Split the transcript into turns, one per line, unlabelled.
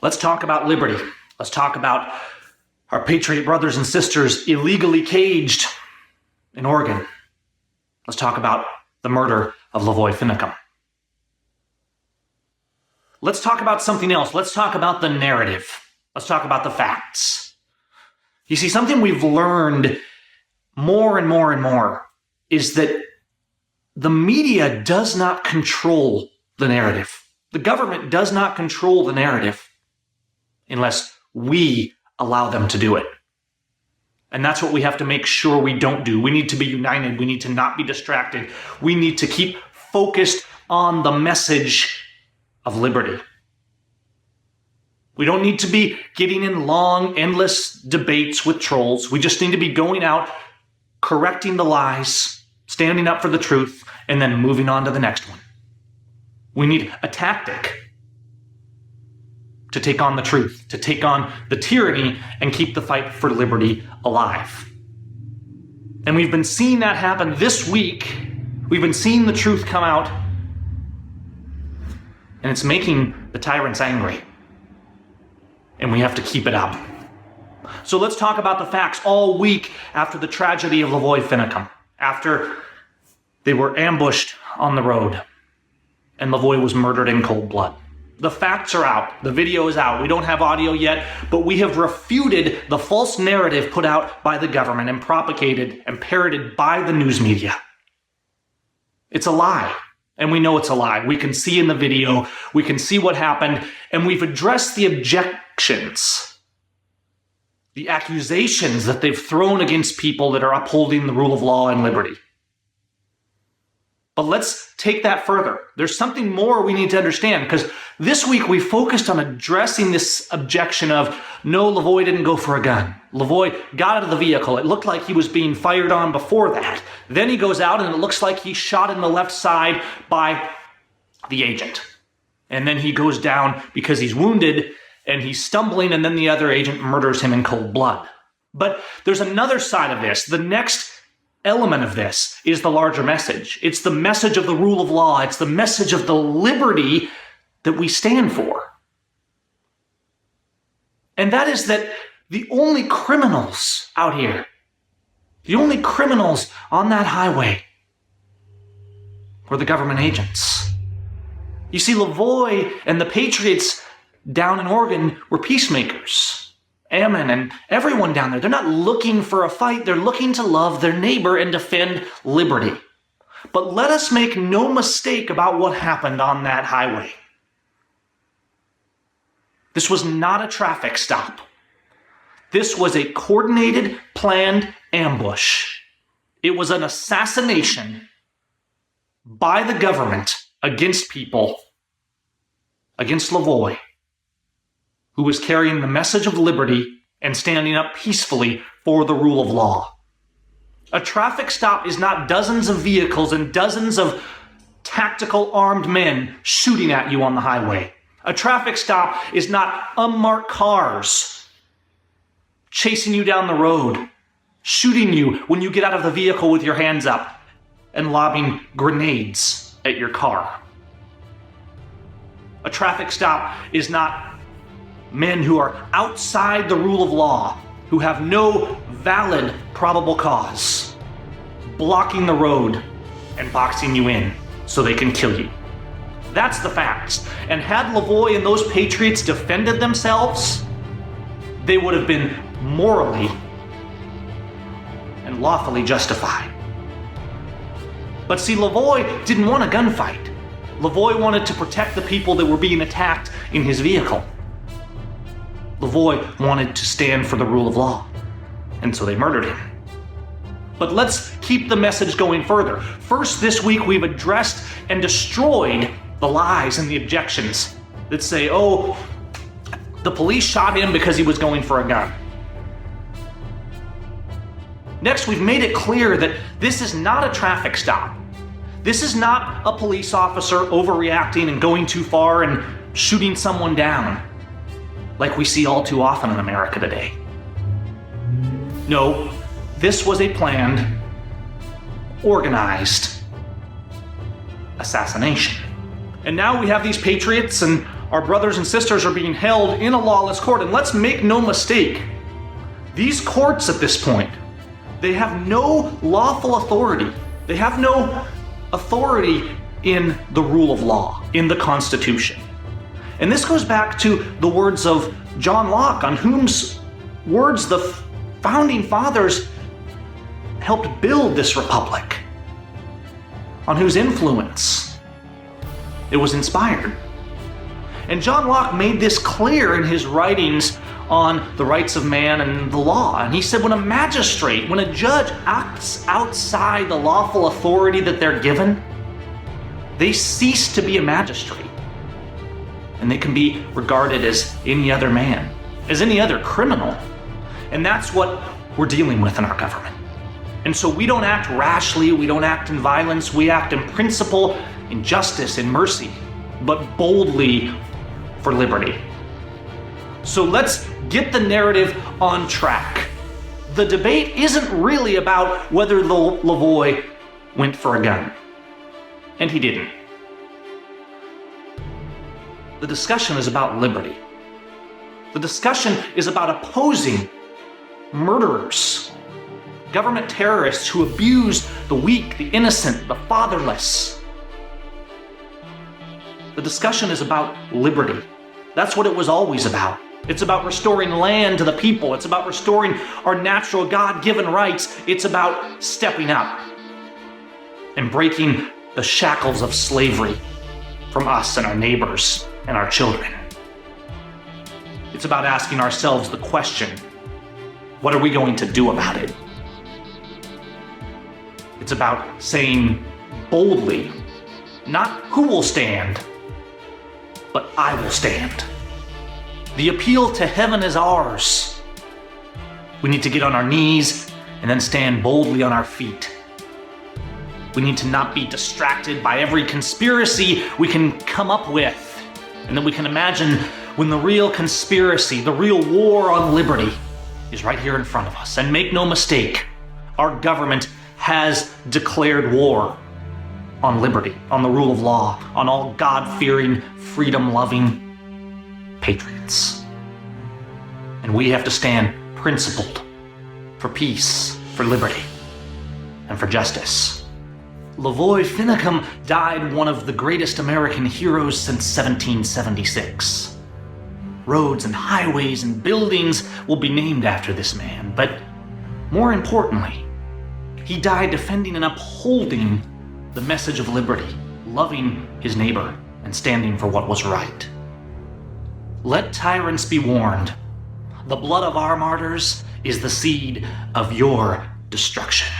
Let's talk about liberty. Let's talk about our patriot brothers and sisters illegally caged in Oregon. Let's talk about the murder of Lavoy Finicum. Let's talk about something else. Let's talk about the narrative. Let's talk about the facts. You see, something we've learned more and more and more is that the media does not control the narrative. The government does not control the narrative unless we allow them to do it. And that's what we have to make sure we don't do. We need to be united. We need to not be distracted. We need to keep focused on the message of liberty. We don't need to be getting in long, endless debates with trolls. We just need to be going out, correcting the lies, standing up for the truth, and then moving on to the next one. We need a tactic to take on the truth, to take on the tyranny and keep the fight for liberty alive. And we've been seeing that happen this week. We've been seeing the truth come out, and it's making the tyrants angry. And we have to keep it up. So let's talk about the facts. All week after the tragedy of Lavoy Finicum, after they were ambushed on the road and Lavoy was murdered in cold blood. The facts are out. The video is out. We don't have audio yet, but we have refuted the false narrative put out by the government and propagated and parroted by the news media. It's a lie, and we know it's a lie. We can see in the video, we can see what happened, and we've addressed the objections, the accusations that they've thrown against people that are upholding the rule of law and liberty. But let's take that further. There's something more we need to understand, because this week we focused on addressing this objection of, no, Lavoy didn't go for a gun. Lavoy got out of the vehicle. It looked like he was being fired on before that. Then he goes out and it looks like he's shot in the left side by the agent. And then he goes down because he's wounded and he's stumbling, and then the other agent murders him in cold blood. But there's another side of this. The next element of this is the larger message. It's the message of the rule of law. It's the message of the liberty that we stand for. And that is that the only criminals out here, the only criminals on that highway were the government agents. You see, Lavoy and the Patriots down in Oregon were peacemakers. Ammon and everyone down there, they're not looking for a fight. They're looking to love their neighbor and defend liberty. But let us make no mistake about what happened on that highway. This was not a traffic stop. This was a coordinated, planned ambush. It was an assassination by the government against people, against Lavoy, who was carrying the message of liberty and standing up peacefully for the rule of law. A traffic stop is not dozens of vehicles and dozens of tactical armed men shooting at you on the highway. A traffic stop is not unmarked cars chasing you down the road, shooting you when you get out of the vehicle with your hands up, and lobbing grenades at your car. A traffic stop is not men who are outside the rule of law, who have no valid probable cause, blocking the road and boxing you in so they can kill you. That's the facts. And had Lavoy and those patriots defended themselves, they would have been morally and lawfully justified. But see, Lavoy didn't want a gunfight. Lavoy wanted to protect the people that were being attacked in his vehicle. Lavoy wanted to stand for the rule of law, and so they murdered him. But let's keep the message going further. First, this week we've addressed and destroyed the lies and the objections that say, oh, the police shot him because he was going for a gun. Next, we've made it clear that this is not a traffic stop. This is not a police officer overreacting and going too far and shooting someone down, like we see all too often in America today. No, this was a planned, organized assassination. And now we have these patriots and our brothers and sisters are being held in a lawless court. And let's make no mistake, these courts at this point, they have no lawful authority. They have no authority in the rule of law, in the Constitution. And this goes back to the words of John Locke, on whose words the founding fathers helped build this republic, on whose influence it was inspired. And John Locke made this clear in his writings on the rights of man and the law. And he said, when a magistrate, when a judge acts outside the lawful authority that they're given, they cease to be a magistrate. And they can be regarded as any other man, as any other criminal. And that's what we're dealing with in our government. And so we don't act rashly, we don't act in violence, we act in principle, in justice, in mercy, but boldly for liberty. So let's get the narrative on track. The debate isn't really about whether Lavoie went for a gun. And he didn't. The discussion is about liberty. The discussion is about opposing murderers, government terrorists who abuse the weak, the innocent, the fatherless. The discussion is about liberty. That's what it was always about. It's about restoring land to the people. It's about restoring our natural God-given rights. It's about stepping up and breaking the shackles of slavery from us and our neighbors and our children. It's about asking ourselves the question, what are we going to do about it? It's about saying boldly, not who will stand, but I will stand. The appeal to heaven is ours. We need to get on our knees and then stand boldly on our feet. We need to not be distracted by every conspiracy we can come up with. And then we can imagine when the real conspiracy, the real war on liberty is right here in front of us. And make no mistake, our government has declared war on liberty, on the rule of law, on all God-fearing, freedom-loving patriots. And we have to stand principled for peace, for liberty, and for justice. Lavoie Finicum died one of the greatest American heroes since 1776. Roads and highways and buildings will be named after this man, but more importantly, he died defending and upholding the message of liberty, loving his neighbor, and standing for what was right. Let tyrants be warned. The blood of our martyrs is the seed of your destruction.